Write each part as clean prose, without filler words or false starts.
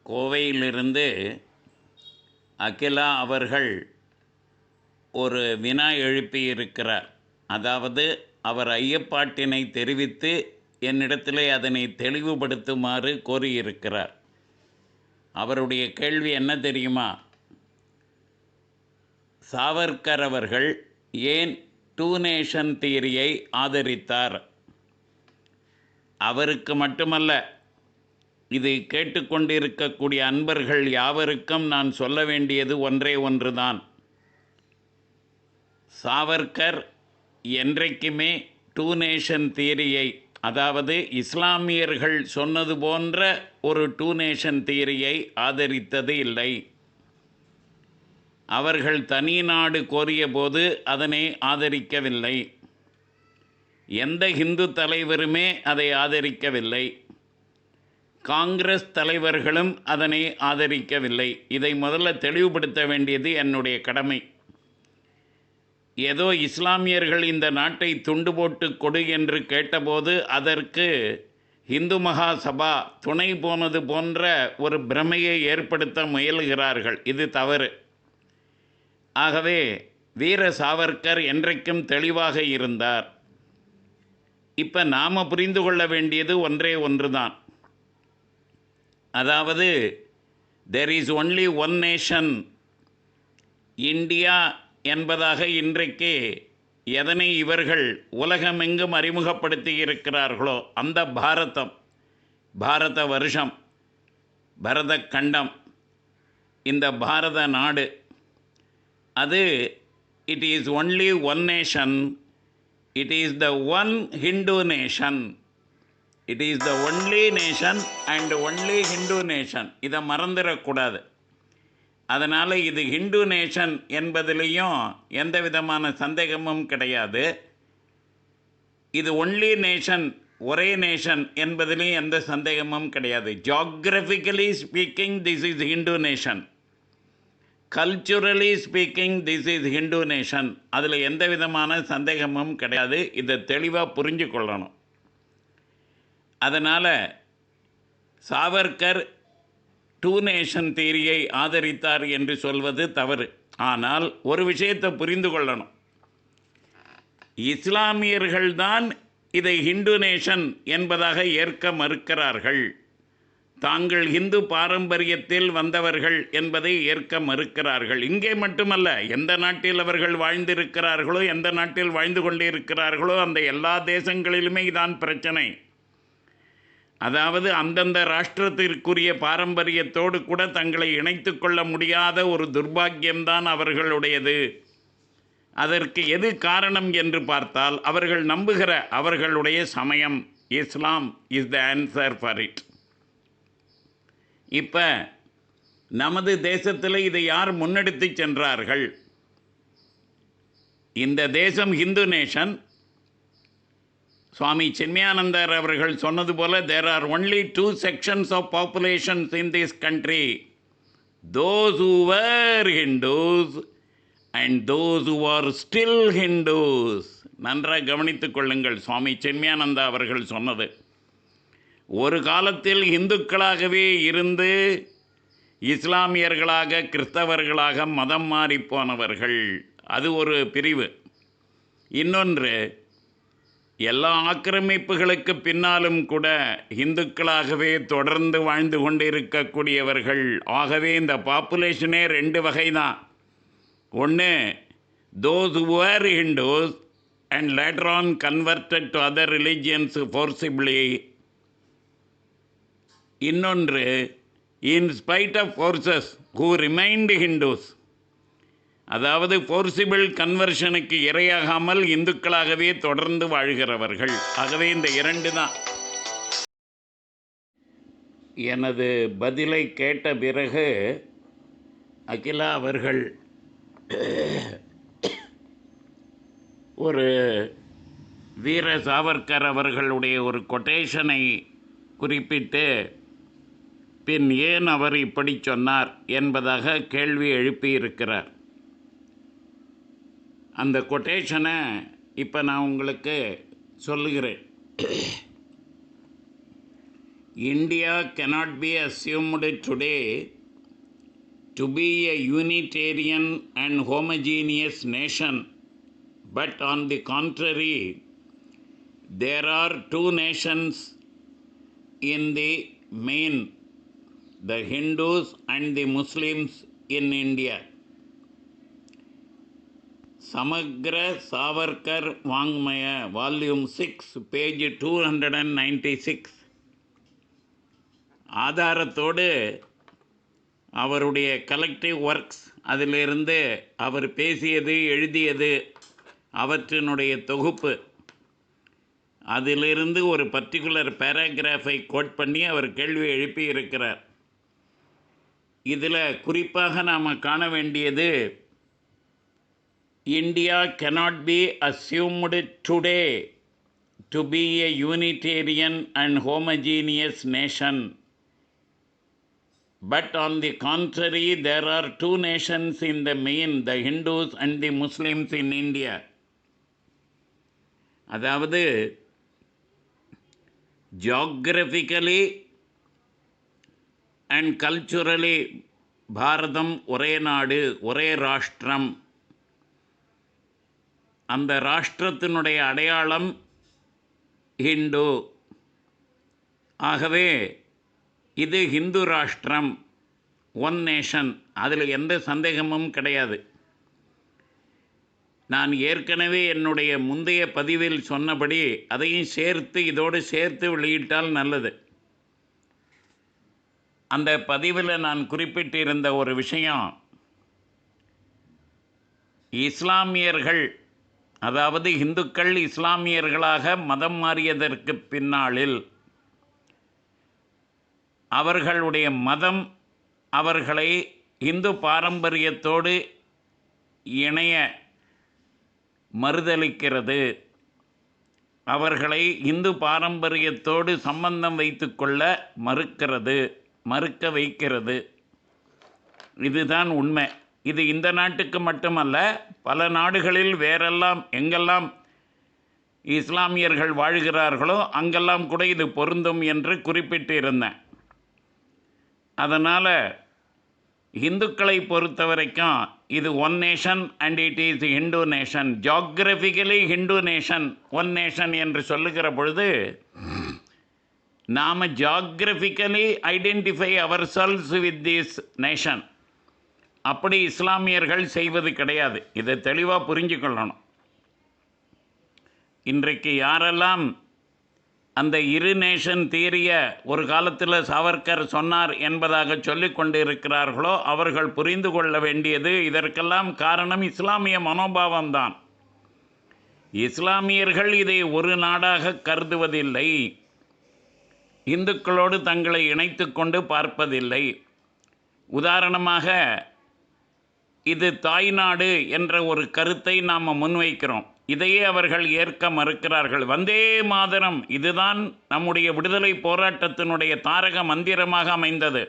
கோவையிலிருந்து அகிலா அவர்கள் ஒரு வினா எழுப்பியிருக்கிறார். அதாவது அவர் ஐயப்பாட்டினை தெரிவித்து என்னிடத்திலே அதனை தெளிவுபடுத்துமாறு கோரியிருக்கிறார். அவருடைய கேள்வி என்ன தெரியுமா? சாவர்கர் அவர்கள் ஏன் டூ நேஷன் தியரியை ஆதரித்தார்? அவருக்கு மட்டுமல்ல, இதை கேட்டுக்கொண்டிருக்கக்கூடிய அன்பர்கள் யாவருக்கும் நான் சொல்ல வேண்டியது ஒன்றே ஒன்றுதான். சாவர்கர் என்றைக்குமே டூ நேஷன் தியரியை, அதாவது இஸ்லாமியர்கள் சொன்னது போன்ற ஒரு டூ நேஷன் தியரியை ஆதரித்தது இல்லை. அவர்கள் தனி நாடு கோரிய போது அதனை ஆதரிக்கவில்லை. எந்த இந்து தலைவருமே அதை ஆதரிக்கவில்லை. காங்கிரஸ் தலைவர்களும் அதனை ஆதரிக்கவில்லை. இதை முதல்ல தெளிவுபடுத்த வேண்டியது என்னுடைய கடமை. ஏதோ இஸ்லாமியர்கள் இந்த நாட்டை துண்டு போட்டு கொடு என்று கேட்டபோது அதற்கு இந்து மகா சபா துணை போனது போன்ற ஒரு பிரமையை ஏற்படுத்த முயல்கிறார்கள். இது தவறு. ஆகவே வீர சாவர்கர் என்றைக்கும் தெளிவாக இருந்தார். இப்போ நாம் புரிந்து கொள்ள வேண்டியது ஒன்றே ஒன்றுதான். அதாவது there is only one nation, India என்பதாக இன்றைக்கு எதனை இவர்கள் உலகமெங்கும் அறிமுகப்படுத்தி இருக்கிறார்களோ அந்த பாரதம், பாரத வருஷம், பரத கண்டம், இந்த பாரத நாடு, அது it is only one nation, it is the one Hindu nation, it is the only nation and only Hindu nation. இதை மறந்துடக்கூடாது. அதனால் இது ஹிந்து நேஷன் என்பதிலையும் எந்த விதமான சந்தேகமும் கிடையாது. இது ஒன்லி நேஷன், ஒரே நேஷன் என்பதிலையும் எந்த சந்தேகமும் கிடையாது. Geographically speaking this is Hindu nation, culturally speaking this is Hindu nation. அதில் எந்த விதமான சந்தேகமும் கிடையாது. இதை தெளிவாக புரிஞ்சு கொள்ளணும். அதனால் சாவர்கர் டூ நேஷன் தியரியை ஆதரித்தார் என்று சொல்வது தவறு. ஆனால் ஒரு விஷயத்தை புரிந்து கொள்ளணும். இஸ்லாமியர்கள்தான் இதை ஹிந்து நேஷன் என்பதாக ஏற்க மறுக்கிறார்கள். தாங்கள் இந்து பாரம்பரியத்தில் வந்தவர்கள் என்பதை ஏற்க மறுக்கிறார்கள். இங்கே மட்டுமல்ல, எந்த நாட்டில் அவர்கள் வாழ்ந்திருக்கிறார்களோ, எந்த நாட்டில் வாழ்ந்து கொண்டிருக்கிறார்களோ அந்த எல்லா தேசங்களிலுமே இதான் பிரச்சனை. அதாவது அந்தந்த ராஷ்டிரத்திற்குரிய பாரம்பரியத்தோடு கூட தங்களை இணைத்து கொள்ள முடியாத ஒரு துர்பாக்கியம்தான் அவர்களுடையது. அதற்கு எது காரணம் என்று பார்த்தால் அவர்கள் நம்புகிற அவர்களுடைய சமயம் Islam is the answer for it. இப்போ நமது தேசத்தில் இதை யார் முன்னெடுத்து சென்றார்கள்? இந்த தேசம் ஹிந்து நேஷன். சுவாமி சின்மயானந்தர் அவர்கள் சொன்னது போல there are only two sections of populations in this country, those who were Hindus and those who are still Hindus. நன்றாக கவனித்துக் கொள்ளுங்கள். சுவாமி சின்மயானந்தா அவர்கள் சொன்னது, ஒரு காலத்தில் இந்துக்களாகவே இருந்து இஸ்லாமியர்களாக கிறிஸ்தவர்களாக மதம் மாறி போனவர்கள், அது ஒரு பிரிவு. இன்னொன்று, எல்லா ஆக்கிரமிப்புகளுக்கு பின்னாலும் கூட இந்துக்களாகவே தொடர்ந்து வாழ்ந்து கொண்டிருக்கக்கூடியவர்கள். ஆகவே இந்த பாப்புலேஷனே ரெண்டு வகை தான். ஒன்று those who were Hindus and later on converted to other religions forcibly. இன்னொன்று in spite of forces who remained Hindus. அதாவது ஃபோர்சிபிள் கன்வர்ஷனுக்கு இரையாகாமல் இந்துக்களாகவே தொடர்ந்து வாழ்கிறவர்கள். ஆகவே இந்த இரண்டு தான். எனது பதிலை கேட்ட பிறகு அகிலா அவர்கள் ஒரு வீர சாவர்கர் அவர்களுடைய ஒரு கொட்டேஷனை குறிப்பிட்டு பின் ஏன் அவர் இப்படி சொன்னார் என்பதாக கேள்வி எழுப்பியிருக்கிறார். அந்த கொட்டேஷனை இப்போ நான் உங்களுக்கு சொல்லுகிறேன். India cannot be assumed today to be a unitarian and homogeneous nation, but on the contrary, there are two nations in the main, the Hindus and the Muslims in India. Samagra Savarkar Vangmaya, Volume 6, page 296. ஆதாரத்தோடு அவருடைய collective works, அதிலிருந்து அவர் பேசியது எழுதியது அவற்றினுடைய தொகுப்பு, அதிலிருந்து ஒரு particular பேராகிராஃபை code பண்ணி அவர் கேள்வி எழுப்பி இருக்கிறார். இதில் குறிப்பாக நாம் காண வேண்டியது, India cannot be assumed today to be a Unitarian and homogeneous nation, but on the contrary, there are two nations in the main, the Hindus and the Muslims in India. அதாவது ஜியோகிராஃபிக்கலி அண்ட் கல்ச்சுரலி பாரதம் ஒரே நாடு, ஒரே ராஷ்டிரம். அந்த ராஷ்டிரத்தினுடைய அடையாளம் ஹிந்து. ஆகவே இது Hindu ராஷ்டிரம், one nation. அதில் எந்த சந்தேகமும் கிடையாது. நான் ஏற்கனவே என்னுடைய முந்தைய பதிவில் சொன்னபடி அதையும் சேர்த்து இதோடு சேர்த்து வெளியிட்டால் நல்லது. அந்த பதிவில் நான் குறிப்பிட்டிருந்த ஒரு விஷயம், இஸ்லாமியர்கள், அதாவது இந்துக்கள் இஸ்லாமியர்களாக மதம் மாறியதற்கு பின்னாளில் அவர்களுடைய மதம் அவர்களை இந்து பாரம்பரியத்தோடு இணைய மறுதலிக்கிறது, அவர்களை இந்து பாரம்பரியத்தோடு சம்பந்தம் வைத்து கொள்ள மறுக்க வைக்கிறது. இதுதான் உண்மை. இது இந்த நாட்டுக்கு மட்டுமல்ல, பல நாடுகளில் வேறெல்லாம் எங்கெல்லாம் இஸ்லாமியர்கள் வாழ்கிறார்களோ அங்கெல்லாம் கூட இது பொருந்தும் என்று குறிப்பிட்டு இருந்தேன். அதனால் இந்துக்களை பொறுத்த வரைக்கும் இது one nation and it is Hindu nation. Geographically Hindu nation, one nation என்று சொல்லுகிற பொழுது நாம் geographically identify ourselves with this nation. அப்படி இஸ்லாமியர்கள் செய்வது கிடையாது. இதை தெளிவாக புரிஞ்சுக்கொள்ளணும். இன்றைக்கு யாரெல்லாம் அந்த இரு நேஷன் தியரியை ஒரு காலத்தில் சாவர்கர் சொன்னார் என்பதாக சொல்லிக் கொண்டு இருக்கிறார்களோ அவர்கள் புரிந்து கொள்ள வேண்டியது, இதற்கெல்லாம் காரணம் இஸ்லாமிய மனோபாவம்தான். இஸ்லாமியர்கள் இதை ஒரு நாடாக கருதுவதில்லை, இந்துக்களோடு தங்களை இணைத்து கொண்டு பார்ப்பதில்லை. உதாரணமாக, இது தாய்நாடு என்ற ஒரு கருத்தை நாம் முன்வைக்கிறோம். இதையே அவர்கள் ஏற்க மறுக்கிறார்கள். வந்தே மாதரம், இதுதான் நம்முடைய விடுதலை போராட்டத்தினுடைய தாரக மந்திரமாக அமைந்தது.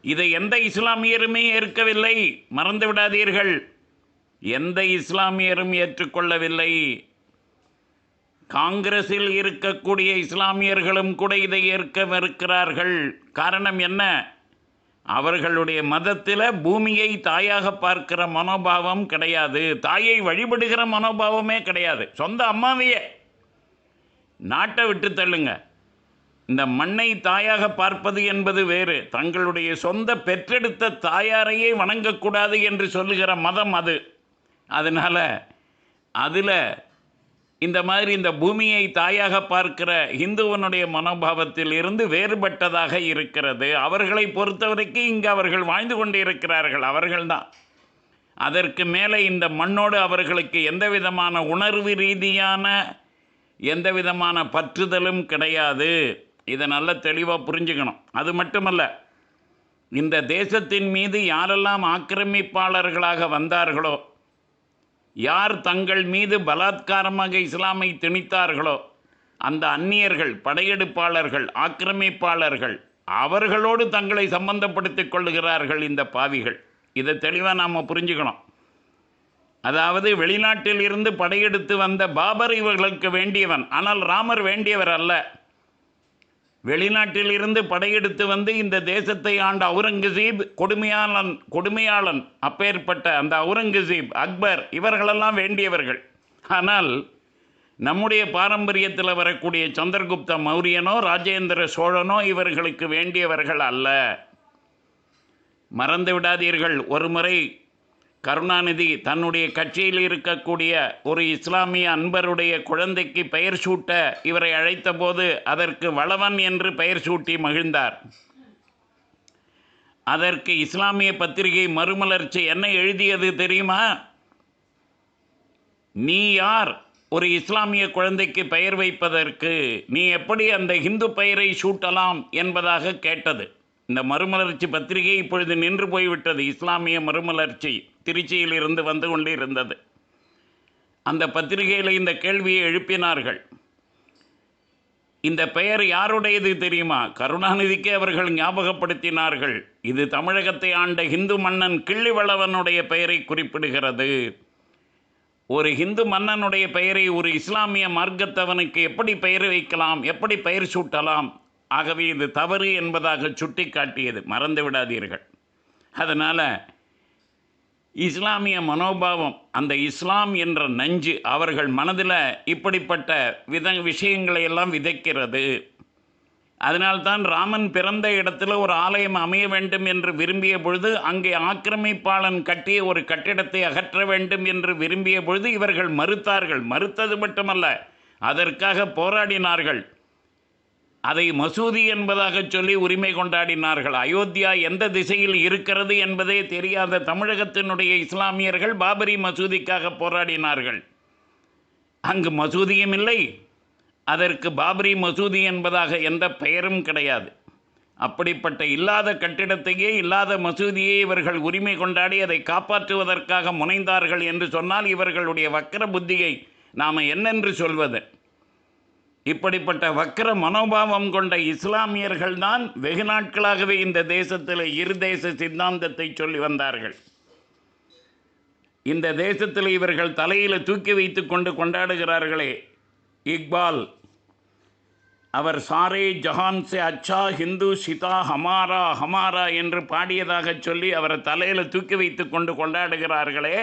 இதை எந்த இஸ்லாமியருமே ஏற்கவில்லை, மறந்து விடாதீர்கள். எந்த இஸ்லாமியரும் ஏற்றுக்கொள்ளவில்லை. காங்கிரஸில் இருக்கக்கூடிய இஸ்லாமியர்களும் கூட இதை ஏற்க மறுக்கிறார்கள். காரணம் என்ன? அவர்களுடைய மதத்தில் பூமியை தாயாக பார்க்கிற மனோபாவம் கிடையாது, தாயை வழிபடுகிற மனோபாவமே கிடையாது. சொந்த அம்மாவையே, நாட்டை விட்டு தள்ளுங்க, இந்த மண்ணை தாயாக பார்ப்பது என்பது வேறு. தங்களுடைய சொந்த பெற்றெடுத்த தாயாரையே வணங்கக்கூடாது என்று சொல்லுகிற மதம் அது. அதனால் அதில் இந்த மாதிரி இந்த பூமியை தாயாக பார்க்கிற இந்துவனுடைய மனோபாவத்தில் இருந்து வேறுபட்டதாக இருக்கிறது. அவர்களை பொறுத்தவரைக்கும் இங்கு அவர்கள் வாழ்ந்து கொண்டு இருக்கிறார்கள், அவர்கள்தான். அதற்கு மேலே இந்த மண்ணோடு அவர்களுக்கு எந்த விதமான உணர்வு ரீதியான எந்த விதமான பற்றுதலும் கிடையாது. இதை நல்ல தெளிவாக புரிஞ்சுக்கணும். அது மட்டுமல்ல, இந்த தேசத்தின் மீது யாரெல்லாம் ஆக்கிரமிப்பாளர்களாக வந்தார்களோ, யார் தங்கள் மீது பலாத்காரமாக இஸ்லாமை திணித்தார்களோ, அந்த அந்நியர்கள், படையெடுப்பாளர்கள், ஆக்கிரமிப்பாளர்கள், அவர்களோடு தங்களை சம்பந்தப்படுத்திக் கொள்ளுகிறார்கள் இந்த பாவிகள். இதை தெளிவாக நாம் புரிஞ்சுக்கணும். அதாவது வெளிநாட்டில் இருந்து படையெடுத்து வந்த பாபர் இவர்களுக்கு வேண்டியவன், ஆனால் ராமர் வேண்டியவர் அல்ல. வெளிநாட்டிலிருந்து படையெடுத்து வந்து இந்த தேசத்தை ஆண்ட அவுரங்கசீப் கொடுமையாளன் அப்பேற்பட்ட அந்த அவுரங்கசீப், அக்பர் இவர்களெல்லாம் வேண்டியவர்கள். ஆனால் நம்முடைய பாரம்பரியத்தில் வரக்கூடிய சந்திரகுப்த மௌரியனோ ராஜேந்திர சோழனோ இவர்களுக்கு வேண்டியவர்கள் அல்ல. மறந்து விடாதீர்கள், ஒரு முறை கருணாநிதி தன்னுடைய கட்சியில் இருக்கக்கூடிய ஒரு இஸ்லாமிய அன்பருடைய குழந்தைக்கு பெயர் சூட்ட இவரை அழைத்த போது அதற்கு வளவன் என்று பெயர் சூட்டி மகிழ்ந்தார். அதற்கு இஸ்லாமிய பத்திரிகை மறுமலர்ச்சி என்ன எழுதியது தெரியுமா? நீ யார் ஒரு இஸ்லாமிய குழந்தைக்கு பெயர் வைப்பதற்கு? நீ எப்படி அந்த இந்து பெயரை சூட்டலாம் என்பதாக கேட்டது. இந்த மறுமலர்ச்சி பத்திரிகை இப்பொழுது நின்று போய்விட்டது. இஸ்லாமிய மறுமலர்ச்சி திருச்சியில் இருந்து வந்து கொண்டிருந்தது. அந்த பத்திரிகையில் இந்த கேள்வியை எழுப்பினார்கள். இந்த பெயர் யாருடையது தெரியுமா? கருணாநிதிக்கு அவர்கள் ஞாபகப்படுத்தினார்கள். இது தமிழகத்தை ஆண்ட இந்து மன்னன் கிள்ளிவளவனுடைய பெயரை குறிப்பிடுகிறது. ஒரு இந்து மன்னனுடைய பெயரை ஒரு இஸ்லாமிய மார்க்கத்தவனுக்கு எப்படி பெயர் வைக்கலாம், எப்படி பெயர் சூட்டலாம்? ஆகவே இது தவறு என்பதாக சுட்டி காட்டியது. மறந்து விடாதீர்கள். அதனால் இஸ்லாமிய மனோபாவம், அந்த இஸ்லாம் என்ற நஞ்சு அவர்கள் மனதில் இப்படிப்பட்ட விஷயங்களை எல்லாம் விதைக்கிறது. அதனால்தான் ராமன் பிறந்த இடத்துல ஒரு ஆலயம் அமைய வேண்டும் என்று விரும்பிய பொழுது, அங்கே ஆக்கிரமிப்பாளன் கட்டிய ஒரு கட்டிடத்தை அகற்ற வேண்டும் என்று விரும்பிய பொழுது இவர்கள் மறுத்தார்கள். மறுத்தது மட்டுமல்ல, அதற்காக போராடினார்கள். அதை மசூதி என்பதாக சொல்லி உரிமை கொண்டாடினார்கள். அயோத்தியா எந்த திசையில் இருக்கிறது என்பதே தெரியாத தமிழகத்தினுடைய இஸ்லாமியர்கள் பாபரி மசூதிக்காக போராடினார்கள். அங்கு மசூதியும் இல்லை, அதற்கு பாபரி மசூதி என்பதாக எந்த பெயரும் கிடையாது. அப்படிப்பட்ட இல்லாத கட்டிடத்தையே, இல்லாத மசூதியை இவர்கள் உரிமை கொண்டாடி அதை காப்பாற்றுவதற்காக முனைந்தார்கள் என்று சொன்னால் இவர்களுடைய வக்கர புத்தியை நாம் என்னென்று சொல்வது? இப்படிப்பட்ட வக்கர மனோபாவம் கொண்ட இஸ்லாமியர்கள் தான் வெகு நாட்களாகவே இந்த தேசத்தில் இருதேச சித்தாந்தத்தை சொல்லி வந்தார்கள். இந்த தேசத்தில் இவர்கள் தலையில் தூக்கி வைத்து கொண்டு கொண்டாடுகிறார்களே, இக்பால் அவர் சாரே ஜஹான் சே அச்சா ஹிந்து சிதா ஹமாரா ஹமாரா என்று பாடியதாக சொல்லி அவரை தலையில் தூக்கி வைத்து கொண்டு கொண்டாடுகிறார்களே,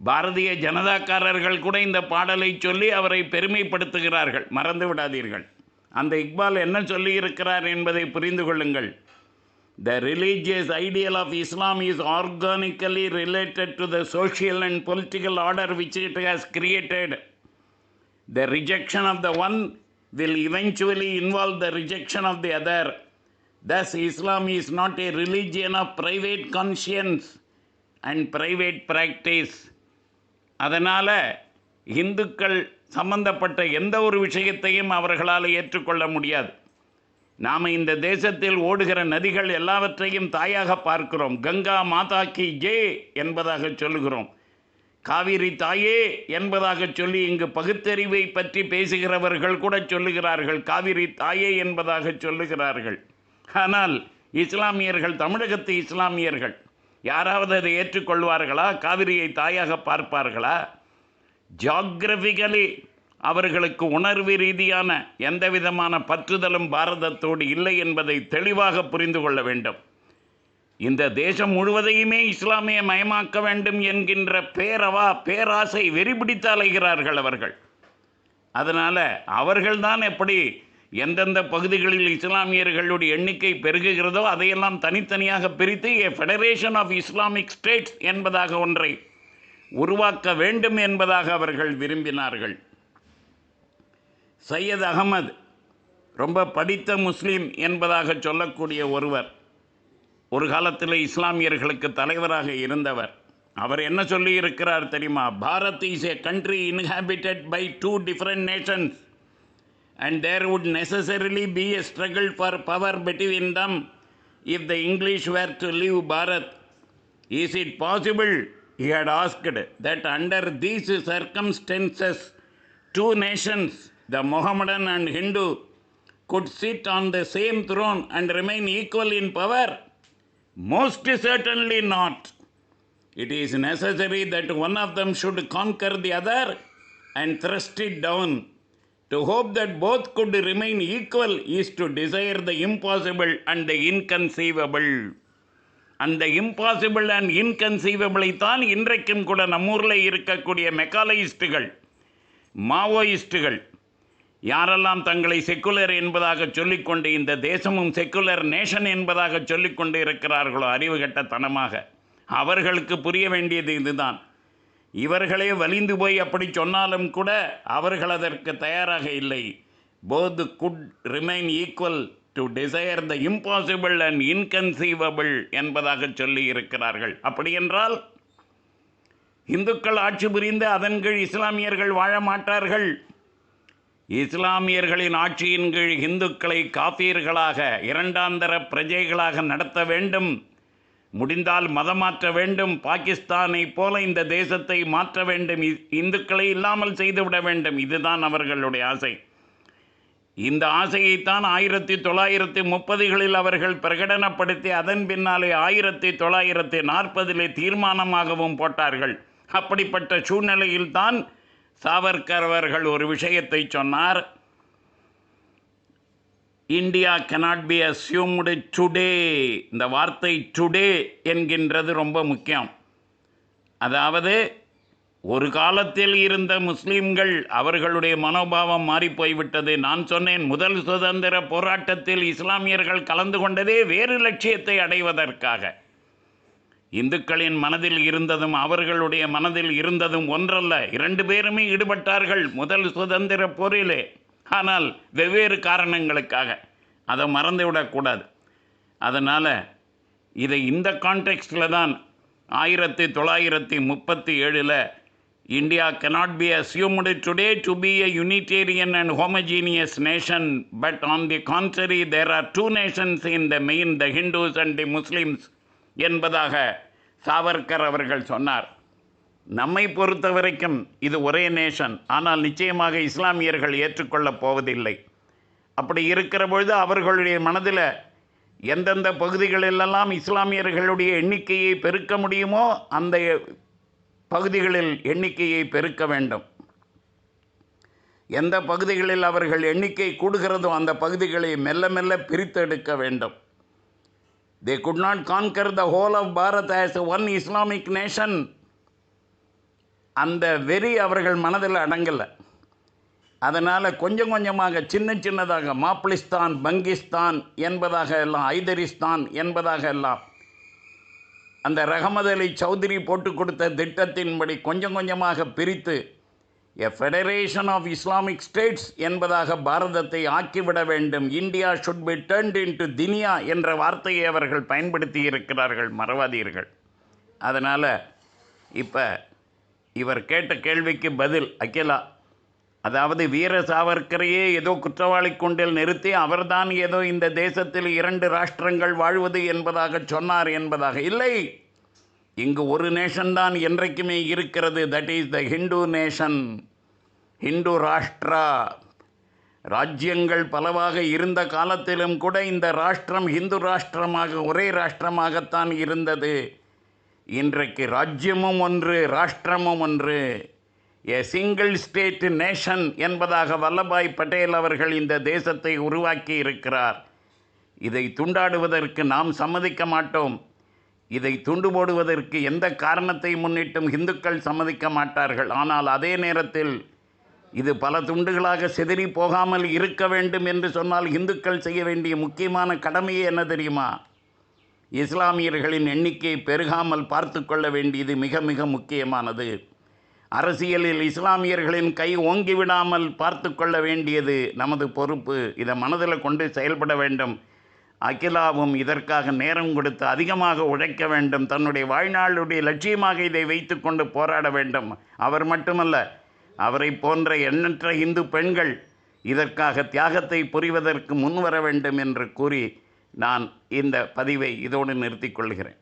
பாரதிய ஜனதாக்காரர்கள் கூட இந்த பாடலை சொல்லி அவரை பெருமைப்படுத்துகிறார்கள். மறந்து விடாதீர்கள். அந்த இக்பால் என்ன சொல்லி இருக்கிறார் என்பதை புரிந்து கொள்ளுங்கள். The religious ideal of Islam is organically related to the social and political order which it has created. The rejection of the one will eventually involve the rejection of the other. Thus, Islam is not a religion of private conscience and private practice. அதனால் இந்துக்கள் சம்பந்தப்பட்ட எந்த ஒரு விஷயத்தையும் அவர்களால் ஏற்றுக்கொள்ள முடியாது. நாம் இந்த தேசத்தில் ஓடுகிற நதிகள் எல்லாவற்றையும் தாயாக பார்க்கிறோம். கங்கா மாதா கி ஜெய் என்பதாக சொல்லுகிறோம். காவிரி தாயே என்பதாக சொல்லி இங்கு பகுத்தறிவை பற்றி பேசுகிறவர்கள் கூட சொல்லுகிறார்கள். காவிரி தாயே என்பதாக சொல்லுகிறார்கள். ஆனால் இஸ்லாமியர்கள், தமிழகத்து இஸ்லாமியர்கள் யாராவது அதை ஏற்றுக்கொள்வார்களா? காவிரியை தாயாக பார்ப்பார்களா? ஜியாகிரபிக்கலி அவர்களுக்கு உணர்வு ரீதியான எந்த விதமான பற்றுதலும் பாரதத்தோடு இல்லை என்பதை தெளிவாக புரிந்து கொள்ள வேண்டும். இந்த தேசம் முழுவதையுமே இஸ்லாமிய மயமாக்க வேண்டும் என்கின்ற பேராசை வெறிபிடித்து அலைகிறார்கள் அவர்கள். அதனால் அவர்கள்தான் எப்படி எந்தெந்த பகுதிகளில் இஸ்லாமியர்களுடைய எண்ணிக்கை பெருகுகிறதோ அதையெல்லாம் தனித்தனியாக பிரித்து ஃபெடரேஷன் ஆஃப் இஸ்லாமிக் ஸ்டேட்ஸ் என்பதாக ஒன்றை உருவாக்க வேண்டும் என்பதாக அவர்கள் விரும்பினார்கள். சையத் அகமது ரொம்ப படித்த முஸ்லீம் என்பதாக சொல்லக்கூடிய ஒருவர், ஒரு காலத்தில் இஸ்லாமியர்களுக்கு தலைவராக இருந்தவர். அவர் என்ன சொல்லி இருக்கிறார் தெரியுமா? Bharat is a country inhabited by 2 different nations and there would necessarily be a struggle for power between them if the English were to leave Bharat. Is it possible, he had asked, that under these circumstances 2 nations, the Mohammedan and Hindu, could sit on the same throne and remain equal in power? Most certainly not. It is necessary that one of them should conquer the other and thrust it down. To hope that both could remain equal is to desire the impossible and the inconceivable. அந்த impossible and இன்கன்சீவபிளை தான் இன்றைக்கும் கூட நம்மூரில் இருக்கக்கூடிய மெக்காலயிஸ்டுகள், மாவோயிஸ்டுகள், யாரெல்லாம் தங்களை secular என்பதாக சொல்லிக்கொண்டு இந்த தேசமும் செக்குலர் நேஷன் என்பதாக சொல்லிக்கொண்டு இருக்கிறார்களோ அறிவுகட்டத்தனமாக, அவர்களுக்கு புரிய வேண்டியது இதுதான். இவர்களே வலிந்து போய் அப்படி சொன்னாலும் கூட அவர்கள் அதற்கு தயாராக இல்லை. Both good remain equal to desire the impossible and inconceivable என்பதாக சொல்லி இருக்கிறார்கள். அப்படியென்றால் இந்துக்கள் ஆட்சி புரிந்து அதன் கீழ் இஸ்லாமியர்கள் வாழ மாட்டார்கள். இஸ்லாமியர்களின் ஆட்சியின் கீழ் இந்துக்களை காபீர்களாக, இரண்டாந்தர பிரஜைகளாக நடத்த வேண்டும். முடிந்தால் மதம் மாற்ற வேண்டும். பாகிஸ்தானை போல இந்த தேசத்தை மாற்ற வேண்டும். இந்துக்களை இல்லாமல் செய்துவிட வேண்டும். இதுதான் அவர்களுடைய ஆசை. இந்த ஆசையைத்தான் 1930களில் அவர்கள் பிரகடனப்படுத்தி அதன் பின்னாலே 1940 தீர்மானமாகவும் போட்டார்கள். அப்படிப்பட்ட சூழ்நிலையில்தான் சாவர்கர் அவர்கள் ஒரு விஷயத்தை சொன்னார். India cannot be assumed today. இந்த வார்த்தை டுடே என்கின்றது ரொம்ப முக்கியம். அதாவது ஒரு காலத்தில் இருந்த முஸ்லீம்கள், அவர்களுடைய மனோபாவம் மாறிப்போய்விட்டது. நான் சொன்னேன், முதல் சுதந்திர போராட்டத்தில் இஸ்லாமியர்கள் கலந்து கொண்டதே வேறு லட்சியத்தை அடைவதற்காக. இந்துக்களின் மனதில் இருந்ததும் அவர்களுடைய மனதில் இருந்ததும் ஒன்றல்ல. 2 பேருமே ஈடுபட்டார்கள் முதல் சுதந்திர போரிலே. ஆனால் வெவ்வேறு காரணங்களுக்காக. அதை மறந்துவிடக்கூடாது. அதனால் இதை இந்த கான்டெக்ஸ்டில் தான் 1937 India cannot be assumed today to be a Unitarian and homogeneous nation, but on the contrary, there are 2 nations in the main, the Hindus and the Muslims என்பதாக சாவர்கர் அவர்கள் சொன்னார். நம்மை பொறுத்த வரைக்கும் இது ஒரே நேஷன். ஆனால் நிச்சயமாக இஸ்லாமியர்கள் ஏற்றுக்கொள்ளப் போவதில்லை. அப்படி இருக்கிற பொழுது அவர்களுடைய மனதில் எந்தெந்த பகுதிகளிலெல்லாம் இஸ்லாமியர்களுடைய எண்ணிக்கையை பெருக்க முடியுமோ அந்த பகுதிகளில் எண்ணிக்கையை பெருக்க வேண்டும். எந்த பகுதிகளில் அவர்கள் எண்ணிக்கை கூடுகிறதோ அந்த பகுதிகளை மெல்ல மெல்ல பிரித்தெடுக்க வேண்டும். They could not conquer the whole of Bharat as one Islamic nation. அந்த வெறி அவர்கள் மனதில் அடங்கலை. அதனால் கொஞ்சம் கொஞ்சமாக சின்னதாக மாப்பிளிஸ்தான், பங்கிஸ்தான் என்பதாக எல்லாம், ஐதரிஸ்தான் என்பதாக எல்லாம் அந்த ரஹமத் அலி சௌத்ரி போட்டு கொடுத்த திட்டத்தின்படி கொஞ்சம் கொஞ்சமாக பிரித்து a federation of Islamic states என்பதாக பாரதத்தை ஆக்கிவிட வேண்டும். India should be turned into தினியா என்ற வார்த்தையை அவர்கள் பயன்படுத்தி இருக்கிறார்கள் மறவாதீர்கள். அதனால் இப்போ இவர் கேட்ட கேள்விக்கு பதில் அகிலா, அதாவது வீர சாவர்கரையே ஏதோ குற்றவாளி கூண்டில் நிறுத்தி அவர்தான் ஏதோ இந்த தேசத்தில் 2 ராஷ்டிரங்கள் வாழ்வது என்பதாக சொன்னார் என்பதாக இல்லை. இங்கு ஒரு நேஷன் தான் என்றைக்குமே இருக்கிறது. That is the Hindu nation, Hindu rashtra. ராஜ்யங்கள் பலவாக இருந்த காலத்திலும் கூட இந்த ராஷ்டிரம் ஹிந்து ராஷ்டிரமாக, ஒரே ராஷ்டிரமாகத்தான் இருந்தது. இன்றைக்கு ராஜ்யமும் ஒன்று, ராஷ்டிரமும் ஒன்று. எ சிங்கிள் ஸ்டேட் நேஷன் என்பதாக வல்லபாய் பட்டேல் அவர்கள் இந்த தேசத்தை உருவாக்கி இருக்கிறார். இதை துண்டாடுவதற்கு நாம் சம்மதிக்க மாட்டோம். இதை துண்டு போடுவதற்கு எந்த காரணத்தை முன்னிட்டும் இந்துக்கள் சம்மதிக்க மாட்டார்கள். ஆனால் அதே நேரத்தில் இது பல துண்டுகளாக சிதறி போகாமல் இருக்க வேண்டும் என்று சொன்னால் இந்துக்கள் செய்ய வேண்டிய முக்கியமான கடமையே என்ன தெரியுமா? இஸ்லாமியர்களின் எண்ணிக்கை பெருகாமல் பார்த்து கொள்ள வேண்டியது மிக மிக முக்கியமானது. அரசியலில் இஸ்லாமியர்களின் கை ஓங்கிவிடாமல் பார்த்து கொள்ள வேண்டியது நமது பொறுப்பு. இதை மனதில் கொண்டு செயல்பட வேண்டும். அகிலாவும் இதற்காக நேரம் கொடுத்து அதிகமாக உழைக்க வேண்டும். தன்னுடைய வாழ்நாளுடைய லட்சியமாக இதை வைத்து கொண்டு போராட வேண்டும். அவர் மட்டுமல்ல, அவரை போன்ற எண்ணற்ற இந்து பெண்கள் இதற்காக தியாகத்தை புரிவதற்கு முன்வர வேண்டும் என்று கூறி நான் இந்த பதிவை இதோடு நிறுத்திக் கொள்கிறேன்.